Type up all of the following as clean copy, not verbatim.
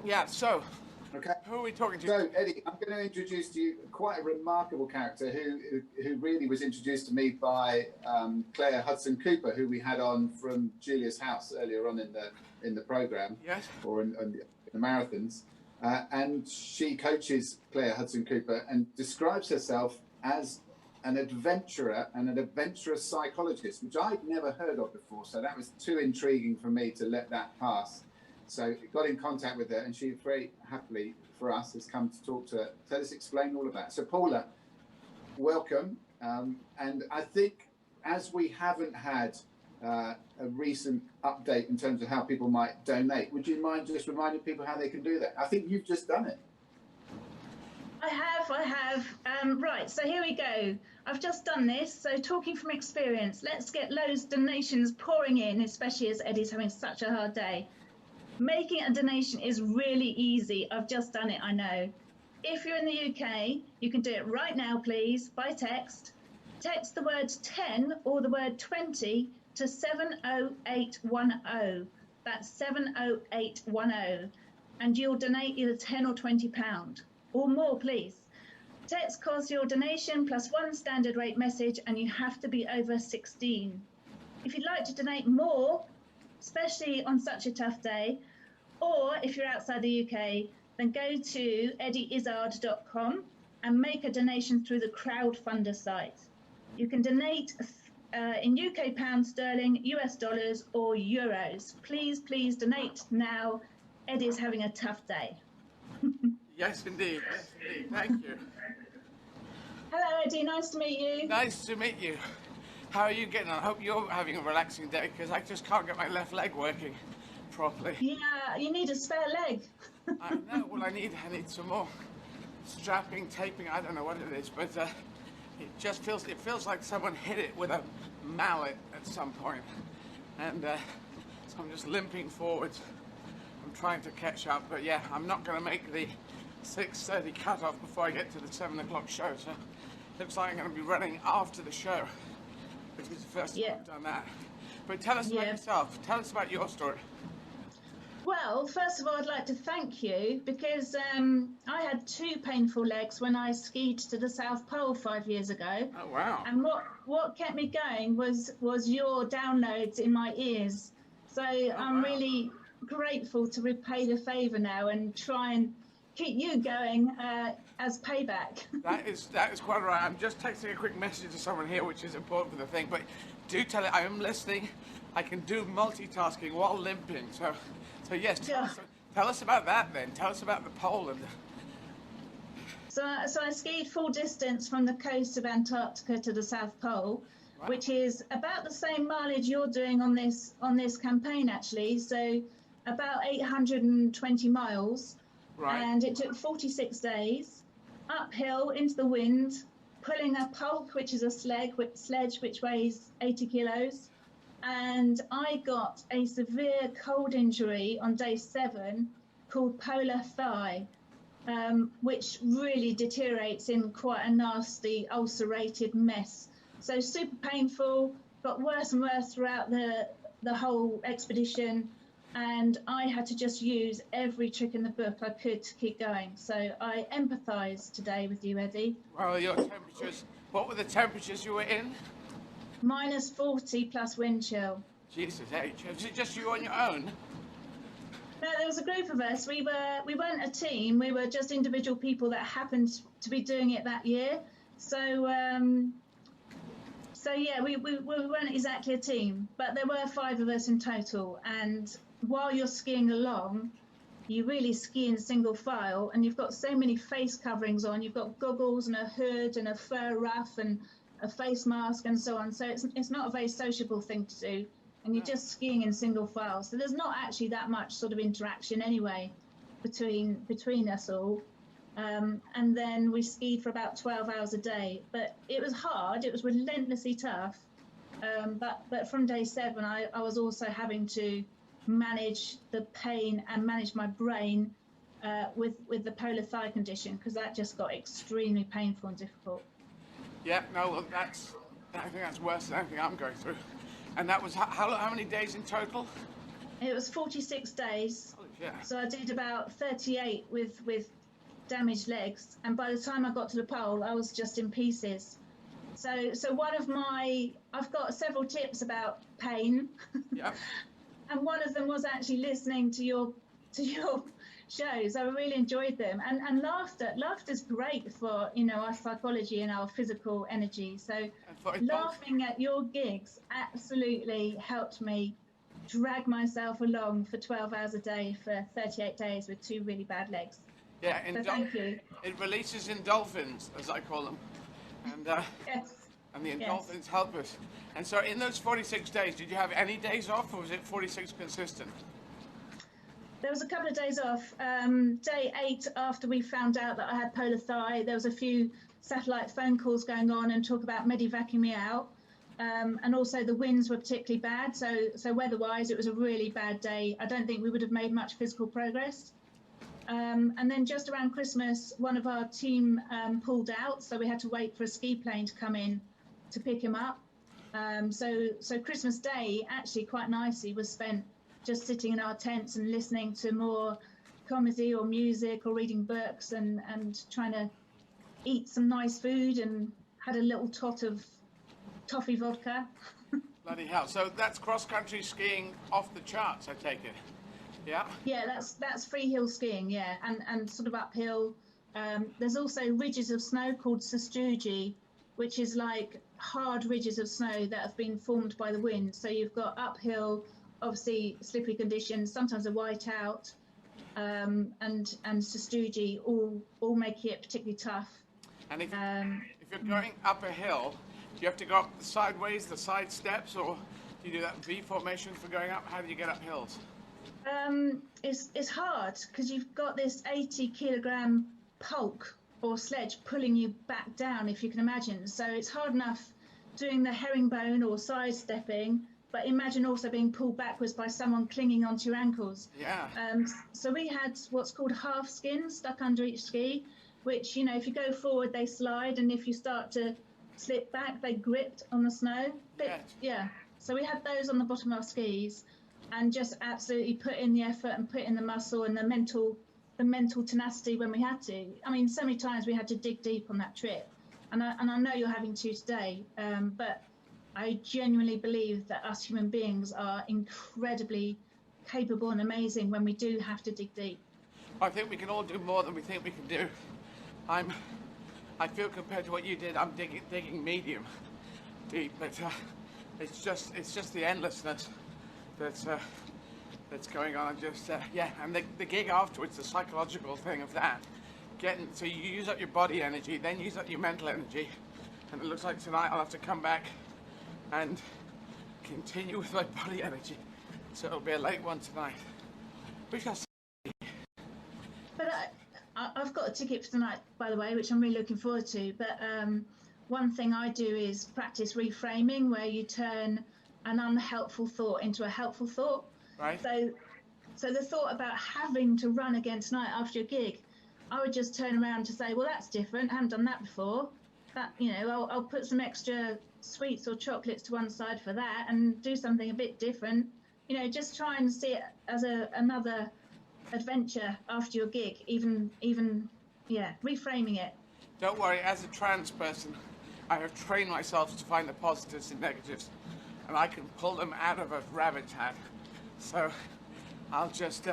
Yeah, so, Okay. who are we talking to? So, Eddie, I'm going to introduce to you quite a remarkable character who really was introduced to me by Claire Hudson Cooper, who we had on from Julia's house earlier on in the program, Yes. or in the marathons. And she coaches Claire Hudson Cooper and describes herself as an adventurer and an adventurous psychologist, which I'd never heard of before. So that was too intriguing for me to let that pass. So got in contact with her, and she very happily for us has come to talk to us, explain all about it. So Paula, welcome. And I think as we haven't had a recent update in terms of how people might donate, would you mind just reminding people how they can do that? I think you've just done it. I have. Right, so here we go. I've just done this, so talking from experience, let's get loads of donations pouring in, especially as Eddie's having such a hard day. Making a donation is really easy. I've just done it, I know. If you're in the UK, you can do it right now, please, by text. Text the word 10 or the word 20 to 70810. That's 70810. And you'll donate either 10 or £20 or more, please. Text costs your donation plus one standard rate message, and you have to be over 16. If you'd like to donate more, especially on such a tough day, or if you're outside the UK, then go to eddieizzard.com and make a donation through the crowdfunder site. You can donate in UK pounds sterling, US dollars, or euros. Please donate now. Eddie's having a tough day. Yes, indeed. Yes, indeed. Thank you. Hello, Eddie. Nice to meet you. Nice to meet you. How are you getting on? I hope you're having a relaxing day, because I just can't get my left leg working properly. Yeah, you need a spare leg. I know. Well, I need some more strapping, taping. I don't know what it is, but it feels like someone hit it with a mallet at some point, and so I'm just limping forwards. I'm trying to catch up, but yeah, I'm not going to make the 6:30 cutoff before I get to the 7 o'clock show. So looks like I'm going to be running after the show, which is the first time I've done that. But tell us about yourself. Tell us about your story. Well, first of all, I'd like to thank you, because I had two painful legs when I skied to the South Pole 5 years ago. Oh, wow. And what kept me going was your downloads in my ears. So I'm really grateful to repay the favour now and try and keep you going as payback. That is quite right. I'm just texting a quick message to someone here, which is important for the thing. But do tell it I am listening. I can do multitasking while limping. So yes, tell us about that then. Tell us about the pole. So I skied full distance from the coast of Antarctica to the South Pole, which is about the same mileage you're doing on this campaign, actually. So about 820 miles. Right. And it took 46 days, uphill into the wind, pulling a pulk, which is a sledge which weighs 80 kilos. And I got a severe cold injury on day 7 called polar thigh, which really deteriorates in quite a nasty ulcerated mess. So super painful, got worse and worse throughout the whole expedition. And I had to just use every trick in the book I could to keep going. So I empathise today with you, Eddie. Well, your temperatures, what were the temperatures you were in? Minus 40 plus wind chill. Jesus H. Was it just you on your own? No, there was a group of us. We weren't a team. We were just individual people that happened to be doing it that year. So yeah, we weren't exactly a team, but there were 5 of us in total. And while you're skiing along, you really ski in single file, and you've got so many face coverings on. You've got goggles and a hood and a fur ruff and a face mask and so on. So it's not a very sociable thing to do, and you're just skiing in single file. So there's not actually that much sort of interaction anyway between us all. And then we skied for about 12 hours a day, but it was hard. It was relentlessly tough. But from day 7, I was also having to manage the pain and manage my brain with the polar thigh condition, because that just got extremely painful and difficult. Yeah, no, well, I think that's worse than anything I'm going through. And that was how many days in total? It was 46 days. Oh, yeah. So I did about 38 with damaged legs, and by the time I got to the pole, I was just in pieces. So I've got several tips about pain. Yeah. And one of them was actually listening to your shows. I really enjoyed them, and laughter's great for our psychology and our physical energy. So laughing at your gigs absolutely helped me drag myself along for 12 hours a day for 38 days with 2 really bad legs. Yeah, so thank you. It releases endorphins, as I call them, and Yes. and the endorphins help us. And so in those 46 days, did you have any days off, or was it 46 consistent? There was a couple of days off. Day 8, after we found out that I had polar thigh, there was a few satellite phone calls going on and talk about medevacing me out. And also the winds were particularly bad. So weather-wise, it was a really bad day. I don't think we would have made much physical progress. And then just around Christmas, one of our team pulled out, so we had to wait for a ski plane to come in to pick him up. So Christmas Day, actually quite nicely, was spent just sitting in our tents and listening to more comedy or music or reading books and trying to eat some nice food, and had a little tot of toffee vodka. Bloody hell. So that's cross-country skiing off the charts, I take it. Yeah? Yeah, that's freehill skiing, yeah, and sort of uphill. There's also ridges of snow called sastrugi, which is like hard ridges of snow that have been formed by the wind. So you've got uphill, obviously slippery conditions, sometimes a whiteout, and sastrugi all make it particularly tough. And if you're going up a hill, do you have to go up the sideways, the side steps, or do you do that V formation for going up? How do you get up hills? It's hard because you've got this 80-kilogram poke or sledge pulling you back down, if you can imagine. So it's hard enough doing the herringbone or sidestepping, but imagine also being pulled backwards by someone clinging onto your ankles. Yeah. So we had what's called half skin stuck under each ski, which, if you go forward, they slide, and if you start to slip back, they grip on the snow. Yeah. So we had those on the bottom of our skis, and just absolutely put in the effort and put in the muscle and the mental tenacity when we had to. I mean, so many times we had to dig deep on that trip, and I know you're having to today, but I genuinely believe that us human beings are incredibly capable and amazing when we do have to dig deep. I think we can all do more than we think we can do. I feel compared to what you did, I'm digging medium deep, but it's just the endlessness that's going on. And the gig afterwards, the psychological thing of that, so you use up your body energy, then use up your mental energy, and it looks like tonight I'll have to come back and continue with my body energy, so it'll be a late one tonight. We shall see. But I've got a ticket for tonight, by the way, which I'm really looking forward to. But one thing I do is practice reframing, where you turn an unhelpful thought into a helpful thought. Right. So the thought about having to run again tonight after your gig, I would just turn around to say, well, that's different. I haven't done that before. That, I'll put some extra sweets or chocolates to one side for that and do something a bit different. Just try and see it as another adventure after your gig, even reframing it. Don't worry, as a trans person, I have trained myself to find the positives and negatives, and I can pull them out of a rabbit's hat. So it'll just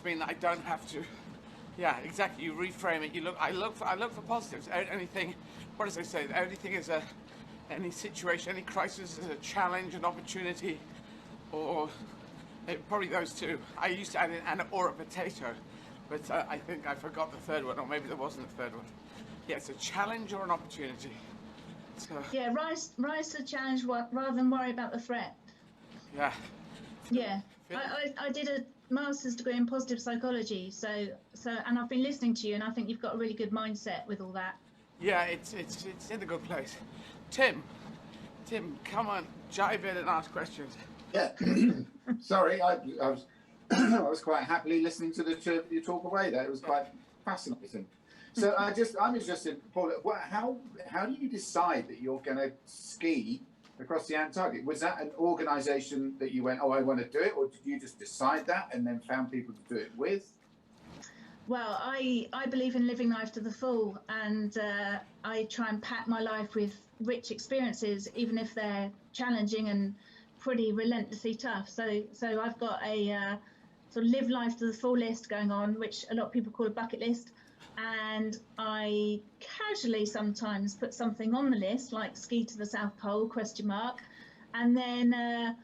mean that I don't have to. Yeah, exactly. You reframe it. I look for positives. Anything, what does they say? Everything is any situation, any crisis is a challenge, an opportunity, or probably those two. I used to add an or a potato, but I think I forgot the third one, or maybe there wasn't a third one. Yeah, it's a challenge or an opportunity. So, yeah, rise to the challenge rather than worry about the threat. Yeah. Yeah, I did a master's degree in positive psychology, so and I've been listening to you, and I think you've got a really good mindset with all that. Yeah, it's in a good place. Tim, come on, jive in and ask questions. Yeah, sorry, I was I was quite happily listening to you talk away there. It was quite fascinating. So I'm interested, Paula. How do you decide that you're going to ski Across the Antarctic. Was that an organisation that you went, oh, I want to do it, or did you just decide that and then found people to do it with? Well, I believe in living life to the full, and I try and pack my life with rich experiences, even if they're challenging and pretty relentlessly tough. So I've got a sort of live life to the full list going on, which a lot of people call a bucket list. And I casually sometimes put something on the list, like ski to the South Pole, ? And then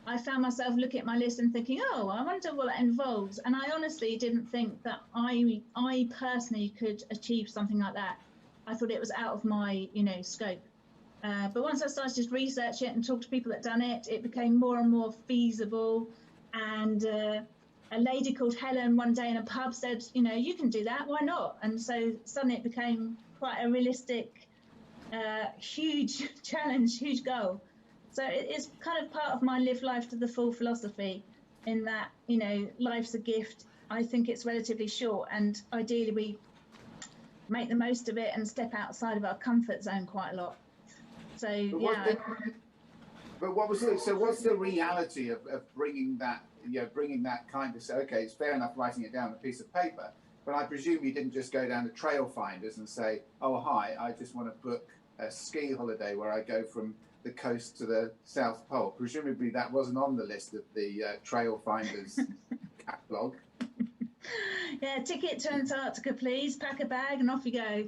I found myself looking at my list and thinking, oh, I wonder what that involves. And I honestly didn't think that I personally could achieve something like that. I thought it was out of my, scope. But once I started to research it and talk to people that done it, it became more and more feasible. And a lady called Helen one day in a pub said, you can do that, why not? And so suddenly it became quite a realistic, huge challenge, huge goal. So it's kind of part of my live life to the full philosophy, in that, life's a gift. I think it's relatively short, and ideally we make the most of it and step outside of our comfort zone quite a lot. So, But what was it? So what's the reality of bringing that, bringing that kind of, say, okay, it's fair enough writing it down on a piece of paper, but I presume you didn't just go down to Trail Finders and say, oh, hi, I just want to book a ski holiday where I go from the coast to the South Pole. Presumably that wasn't on the list of the Trail Finders catalogue. Yeah, ticket to Antarctica, please. Pack a bag and off you go.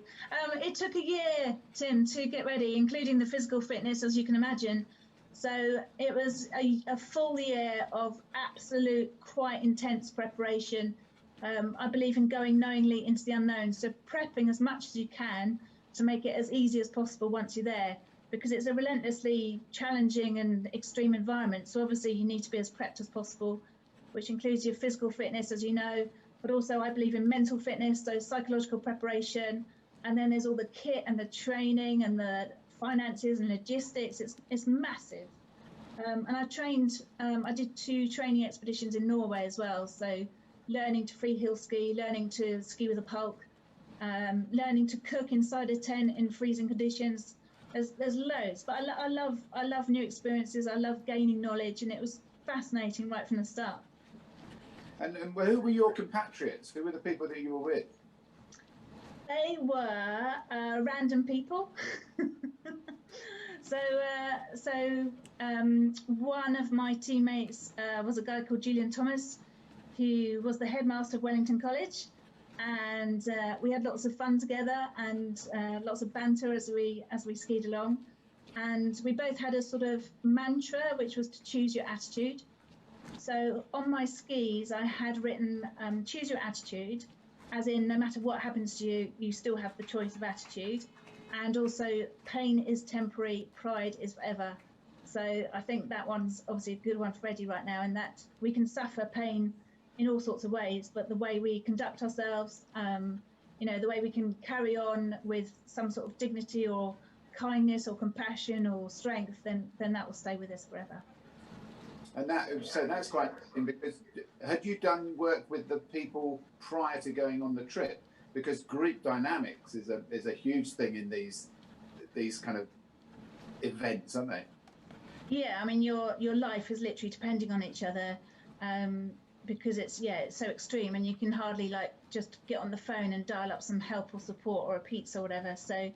It took a year, Tim, to get ready, including the physical fitness, as you can imagine. So it was a full year of absolute, quite intense preparation. I believe in going knowingly into the unknown. So prepping as much as you can to make it as easy as possible once you're there, because it's a relentlessly challenging and extreme environment. So obviously you need to be as prepped as possible, which includes your physical fitness, as you know, but also I believe in mental fitness, so psychological preparation. And then there's all the kit and the training and the finances and logistics. It's massive. And I did 2 training expeditions in Norway as well. So learning to freeheel ski, learning to ski with a pulk, learning to cook inside a tent in freezing conditions. There's loads, but I love new experiences. I love gaining knowledge, and it was fascinating right from the start. And who were your compatriots? Who were the people that you were with? They were random people. So one of my teammates was a guy called Julian Thomas, who was the headmaster of Wellington College, and we had lots of fun together and lots of banter as we skied along. And we both had a sort of mantra, which was to choose your attitude. So on my skis, I had written choose your attitude, as in no matter what happens to you, you still have the choice of attitude. And also, pain is temporary, pride is forever. So I think that one's obviously a good one for Eddie right now, in that we can suffer pain in all sorts of ways, but the way we conduct ourselves, the way we can carry on with some sort of dignity or kindness or compassion or strength, then that will stay with us forever. And that's quite interesting, because had you done work with the people prior to going on the trip? Because group dynamics is a huge thing in these kind of events, aren't they? Yeah, I mean your life is literally depending on each other, because it's so extreme, and you can hardly just get on the phone and dial up some help or support or a pizza or whatever. So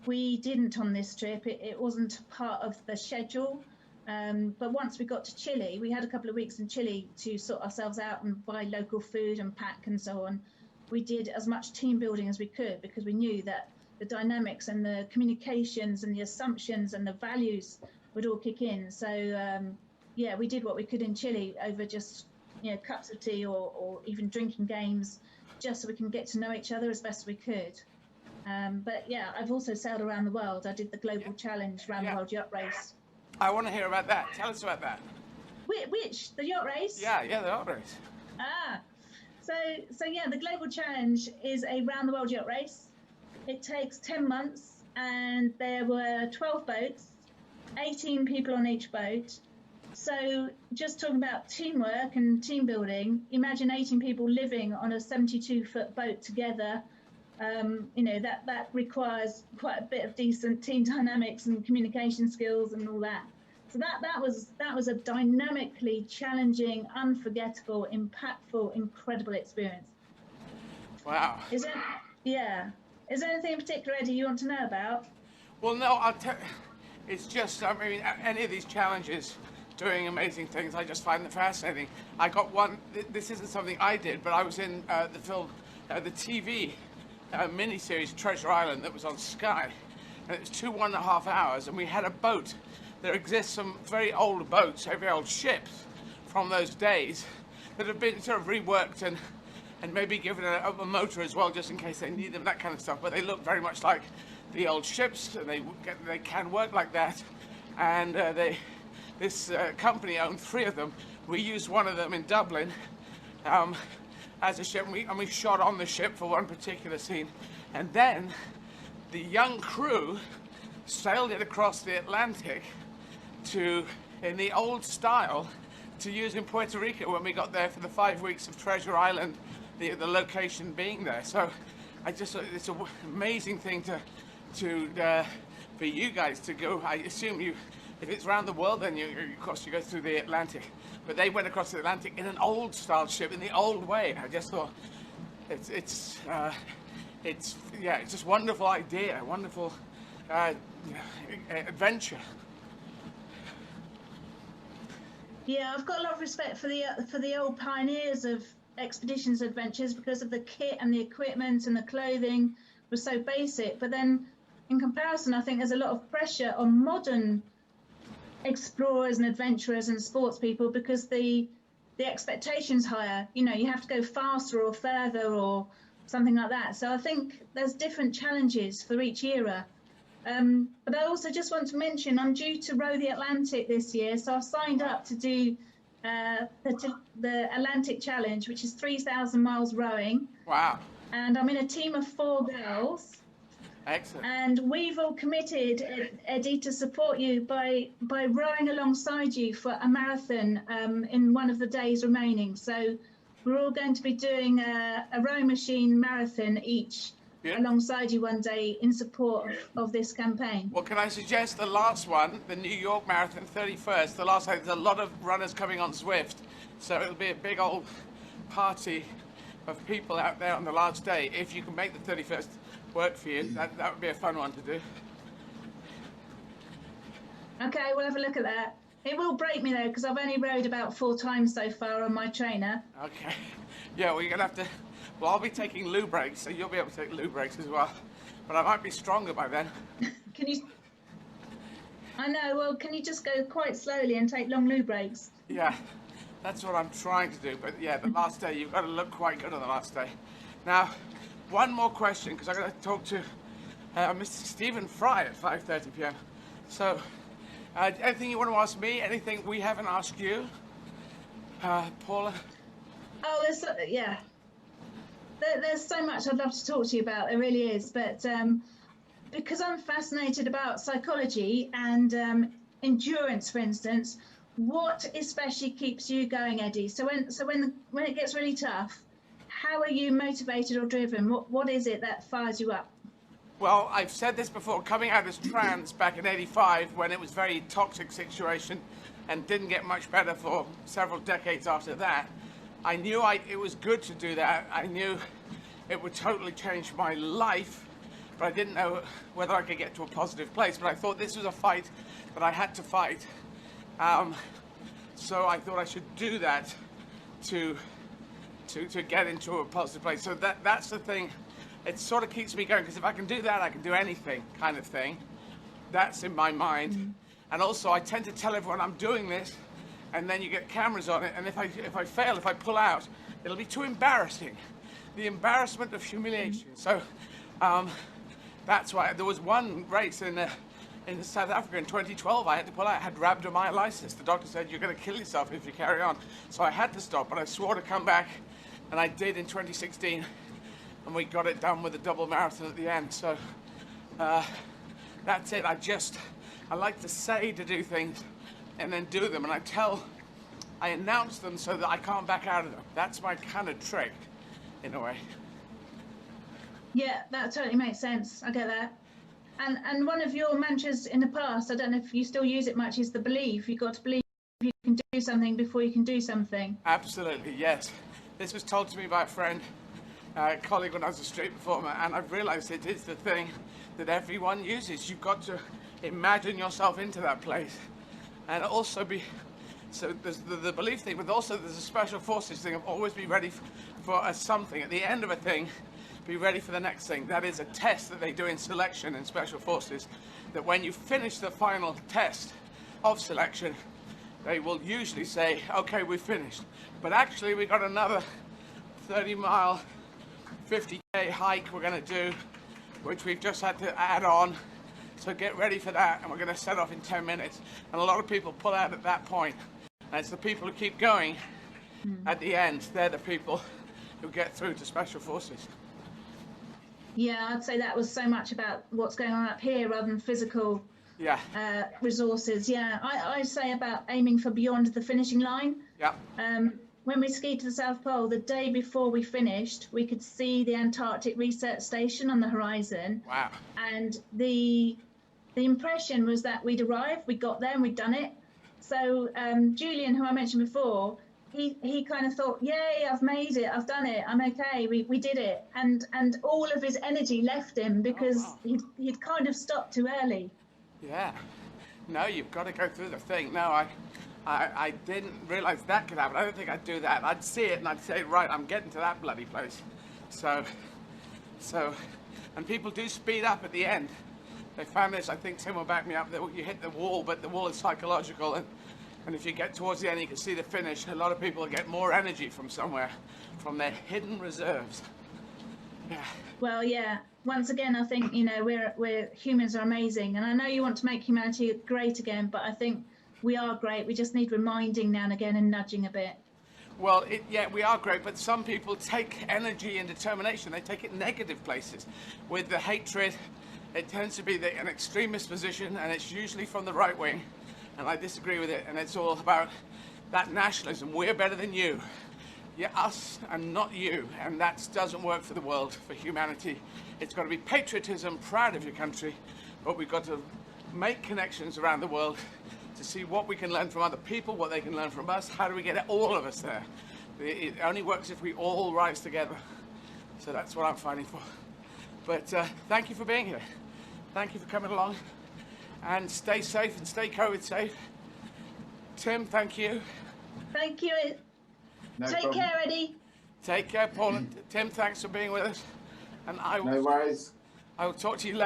we didn't on this trip. It wasn't part of the schedule. But once we got to Chile, we had a couple of weeks in Chile to sort ourselves out and buy local food and pack and so on. We did as much team building as we could, because we knew that the dynamics and the communications and the assumptions and the values would all kick in. So, we did what we could in Chile over just, cups of tea or even drinking games, just so we can get to know each other as best we could. But yeah, I've also sailed around the world. I did the Global Challenge Round the World Yacht Race. I want to hear about that. Tell us about that. Which? The yacht race? Yeah, the yacht race. So the Global Challenge is a round the world yacht race. It takes 10 months, and there were 12 boats, 18 people on each boat. So just talking about teamwork and team building, imagine 18 people living on a 72-foot boat together, You know, that requires quite a bit of decent team dynamics and communication skills and all that. So that was a dynamically challenging, unforgettable, impactful, incredible experience. Wow. Yeah. Is there anything in particular, Eddie, you want to know about? Well, no, I'll tell. It's just, I mean, any of these challenges, doing amazing things, I just find them fascinating. I got one. This isn't something I did, but I was in the film, the TV miniseries Treasure Island that was on Sky, and it was 2.5 hours, and we had a boat. There exists some very old boats, very old ships from those days that have been sort of reworked and maybe given a motor as well, just in case they need them, that kind of stuff. But they look very much like the old ships, and they can work like that. And this company owned 3 of them. We used one of them in Dublin as a ship, and we shot on the ship for one particular scene. And then the young crew sailed it across the Atlantic in the old style, to use in Puerto Rico when we got there for the 5 weeks of Treasure Island, the location being there. So I just thought it's an amazing thing for you guys to go. I assume if it's around the world, then of course you go through the Atlantic. But they went across the Atlantic in an old style ship, in the old way. I just thought it's just a wonderful idea, wonderful adventure. Yeah, I've got a lot of respect for the old pioneers of expeditions adventures, because of the kit and the equipment and the clothing was so basic. But then in comparison, I think there's a lot of pressure on modern explorers and adventurers and sports people, because the expectation's higher. You know, you have to go faster or further or something like that. So I think there's different challenges for each era. But I also just want to mention I'm due to row the Atlantic this year, so I've signed up to do the Atlantic Challenge, which is 3,000 miles rowing. Wow. And I'm in a team of 4 girls. Excellent. And we've all committed, Eddie, to support you by rowing alongside you for a marathon in one of the days remaining. So we're all going to be doing a rowing machine marathon each. Yeah. Alongside you one day in support of this campaign. Well, can I suggest the last one, the New York Marathon, 31st, the last day, there's a lot of runners coming on Zwift, so it'll be a big old party of people out there on the last day. If you can make the 31st work for you, that would be a fun one to do. Okay, we'll have a look at that. It will break me though, because I've only rowed about 4 times so far on my trainer. Okay. Yeah, well, you're going to have to... Well, I'll be taking loo breaks, so you'll be able to take loo breaks as well. But I might be stronger by then. Can you... I know, well, can you just go quite slowly and take long loo breaks? Yeah, that's what I'm trying to do. But yeah, the last day, you've got to look quite good on the last day. Now, one more question, because I'm going to talk to Mr. Stephen Fry at 5:30 p.m. So, anything you want to ask me? Anything we haven't asked you? Paula? Oh, yeah. There's so much I'd love to talk to you about, there really is, but because I'm fascinated about psychology and endurance, for instance, what especially keeps you going, Eddie? So when it gets really tough, how are you motivated or driven? What is it that fires you up? Well, I've said this before, coming out as trans back in '85 when it was a very toxic situation and didn't get much better for several decades after that, I knew it was good to do that. I knew it would totally change my life, but I didn't know whether I could get to a positive place. But I thought this was a fight that I had to fight. So I thought I should do that to get into a positive place. So that's the thing. It sort of keeps me going, because if I can do that, I can do anything, kind of thing. That's in my mind. Mm-hmm. And also, I tend to tell everyone I'm doing this, and then you get cameras on it, and if I fail, if I pull out, it'll be too embarrassing. The embarrassment of humiliation. So that's why there was one race in South Africa in 2012 I had to pull out. I had rhabdomyolysis. The doctor said, you're going to kill yourself if you carry on. So I had to stop, but I swore to come back, and I did in 2016, and we got it done with a double marathon at the end. So that's it. I like to say to do things and then do them, and I announce them so that I can't back out of them. That's my kind of trick, in a way. Yeah, that totally makes sense. I get that. And one of your mantras in the past, I don't know if you still use it much, is the belief. You've got to believe you can do something before you can do something. Absolutely, yes. This was told to me by a friend, a colleague when I was a street performer, and I've realized it is the thing that everyone uses. You've got to imagine yourself into that place. And also be, so there's the belief thing, but also there's a special forces thing of always be ready for something. At the end of a thing, be ready for the next thing. That is a test that they do in selection in special forces, that when you finish the final test of selection, they will usually say, okay, we've finished. But actually, we've got another 30-mile, 50K hike we're going to do, which we've just had to add on. So get ready for that, and we're going to set off in 10 minutes. And a lot of people pull out at that point. And it's the people who keep going at the end. They're the people who get through to special forces. Yeah, I'd say that was so much about what's going on up here rather than physical resources. Yeah, I say about aiming for beyond the finishing line. Yeah. When we skied to the South Pole, the day before we finished, we could see the Antarctic Research Station on the horizon. Wow. And the impression was that we'd arrived, we got there and we'd done it. So Julian, who I mentioned before, he kind of thought, yay, I've made it, I've done it, I'm okay, we did it. And all of his energy left him because he'd kind of stopped too early. Yeah. No, you've got to go through the thing. No, I didn't realize that could happen. I don't think I'd do that. I'd see it and I'd say, right, I'm getting to that bloody place. So, and people do speed up at the end. They found this, I think Tim will back me up, that you hit the wall, but the wall is psychological. And if you get towards the end, you can see the finish. A lot of people get more energy from somewhere, from their hidden reserves. Yeah. Well, yeah. Once again, I think, you know, we're humans are amazing. And I know you want to make humanity great again, but I think we are great. We just need reminding now and again and nudging a bit. Well, yeah, we are great, but some people take energy and determination. They take it negative places. With the hatred, it tends to be an extremist position, and it's usually from the right wing. And I disagree with it, and it's all about that nationalism. We're better than you. Yeah, us and not you. And that doesn't work for the world, for humanity. It's got to be patriotism, proud of your country, but we've got to make connections around the world to see what we can learn from other people, what they can learn from us. How do we get all of us there? It only works if we all rise together. So that's what I'm fighting for. But thank you for being here. Thank you for coming along. And stay safe and stay COVID safe. Tim, thank you. Thank you. No Take problem. care, Eddie. Take care, Paul. And Tim, thanks for being with us. And No worries. I will talk to you later.